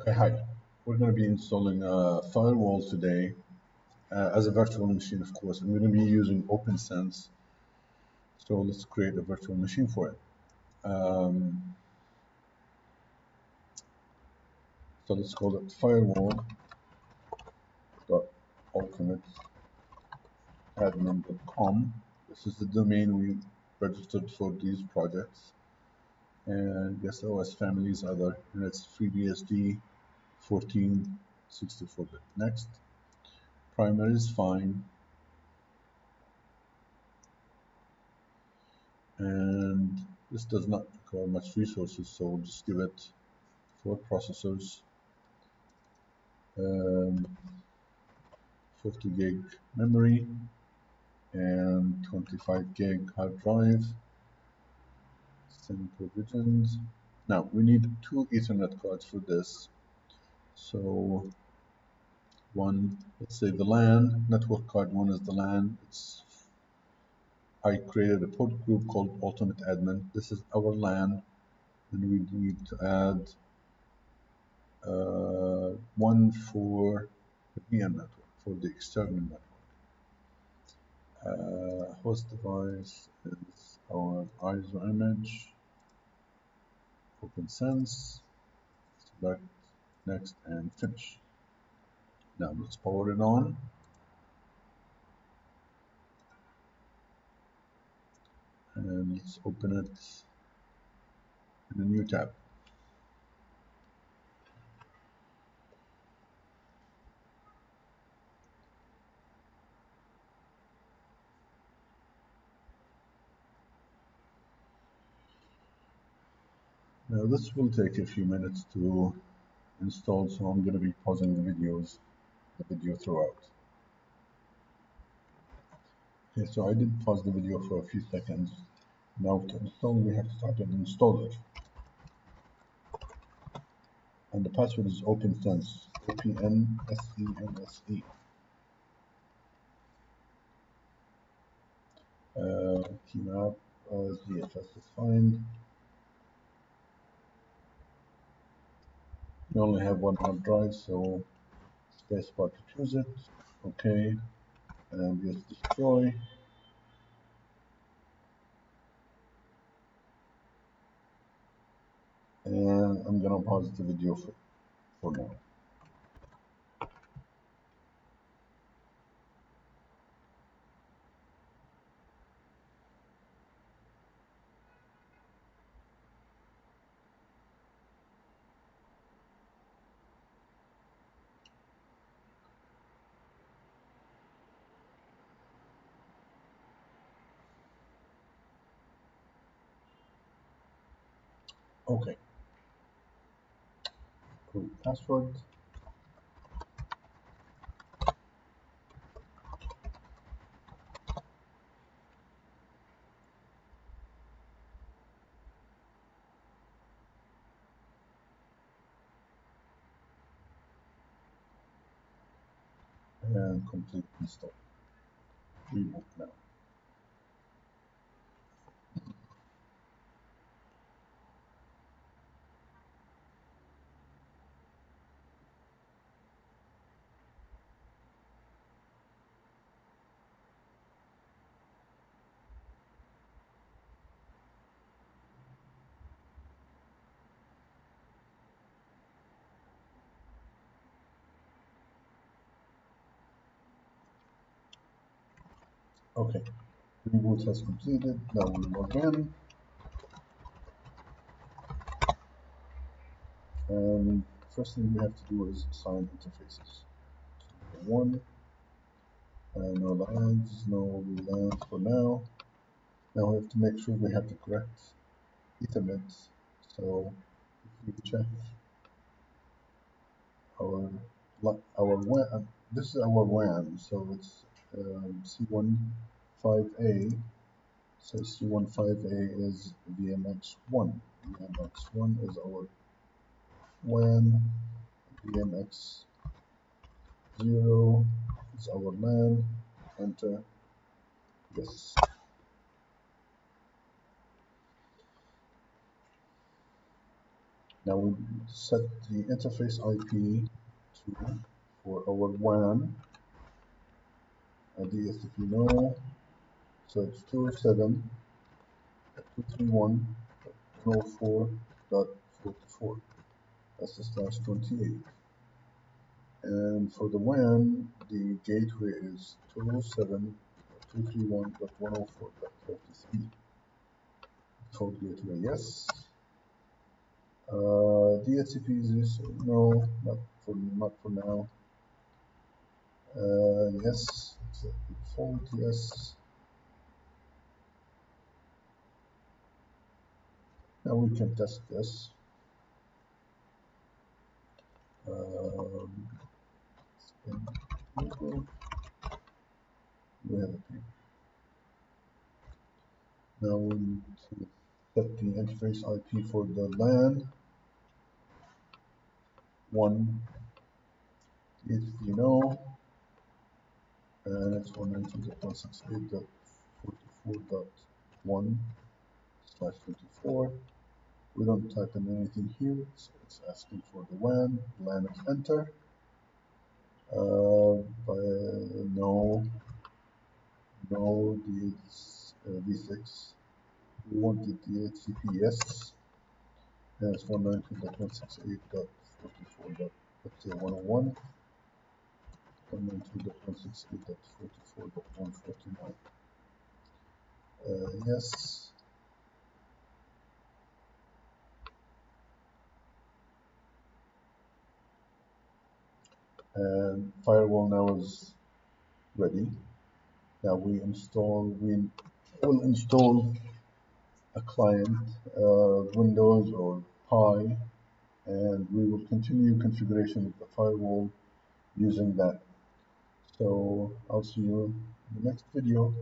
Okay, hi. We're going to be installing a firewall today as a virtual machine, of course. I'm going to be using OPNsense. So let's create a virtual machine for it. So let's call it firewall.ultimateadmin.com. This is the domain we registered for these projects. And guest OS families other, and it's FreeBSD 14 64-bit. Next, primary is fine. And this does not require much resources, so we'll just give it 4 processors, 40 gig memory, and 25 gig hard drive. Same provisions. Now we need 2 Ethernet cards for this. So one, let's say the LAN network card. One is the LAN. I created a port group called Ultimate Admin. This is our LAN, and we need to add one for the VM network, for the external network. Host device is our ISO image, OPNsense, select, next, and finish. Now let's power it on. And let's open it in a new tab. Now this will take a few minutes to install, so I'm going to be pausing the video throughout. Okay, so I did pause the video for a few seconds. Now to install, we have to start an installer. And the password is OPNsense, OPNsense. Keymap, ZFS is fine. We only have one hard drive, so spacebar to choose it. Okay, and just destroy. And I'm gonna pause the video for now. Okay. Create password. And complete install. Reboot now. Okay. Reboot has completed. Now we log in. And first thing we have to do is assign interfaces. So 1, no lines, no lines for now. Now we have to make sure we have the correct Ethernet. So if we check our WAN, this is our WAN, so it's C15A. So C15A is VMX1. VMX1 is our WAN. VMX0 is our LAN. Enter. Yes. Now we set the interface IP to for our WAN DHCP no, so it's 207.231.104.44. That's the slash 28. And for the WAN, the gateway is 207.231.104.33. Default gateway, yes. DHCP is this? No, not for now. Yes, it's a default, yes. Now we can test this. We have a ping. Now we need to set the interface IP for the LAN 1 DHCP no, and it's 192.168.44.1/24. We don't type in anything here, so it's asking for the WAN. LAN is enter. No, V6. We want the DHCP yes, and it's 192.168.44.101. 192.168.44.149. Yes. And Firewall now is ready. Now we will install a client, Windows or Pi, and we will continue configuration of the firewall using that. So I'll see you in the next video.